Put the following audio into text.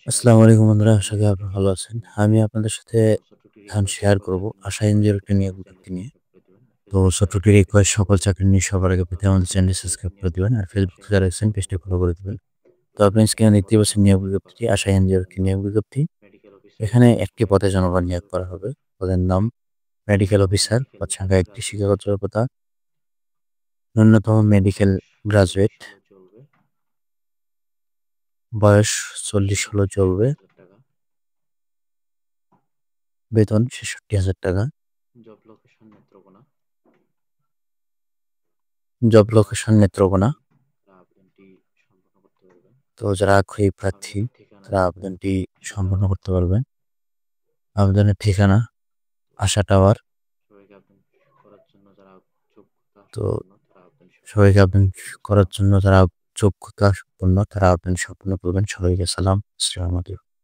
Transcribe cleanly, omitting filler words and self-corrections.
আসসালামু আলাইকুম বন্ধুরা, আশা করি আপনারা ভালো আছেন। আমি আপনাদের সাথে এখন শেয়ার করব আশা এনজিওর একটা নিয়োগ বিজ্ঞপ্তি নিয়ে। তো ছোট্ট রিকোয়েস্ট, সকল চাকরি নিয়ে সবার আগে পেতে আমাদের চ্যানেলটি সাবস্ক্রাইব করে দিবেন আর ফেসবুকে যারা আছেন পেজটি ফলো করে দিবেন। তো আপনি স্ক্রিনে দেখতেই পাচ্ছেন নিয়োগ বিজ্ঞপ্তিটি আশা এনজিওর একটি নিয়োগ বিজ্ঞপ্তি। এখানে একটি পদে জনবল নিয়োগ করা হবে। পদের নাম মেডিকেল অফিসার, পদ সংখ্যা ১টি, শিক্ষাগত যোগ্যতা ন্যূনতম মেডিকেল গ্রাজুয়েট, বয়স ৪০ হলেও চলবে, বেতন ৬৬,০০০ টাকা, জব লোকেশন নেত্রকোনা। তো যারা আগ্রহী প্রার্থী তারা আবেদনটি সম্পন্ন করতে পারবেন। আবেদনের ঠিকানা আশা টাওয়ার। তো সবাইকে আবেদন করার জন্য যারা যোগ্যতা সম্পন্ন তারা আবেদন সম্পন্ন করবেন। সবাইকে সালাম। আসসালামু আলাইকুম।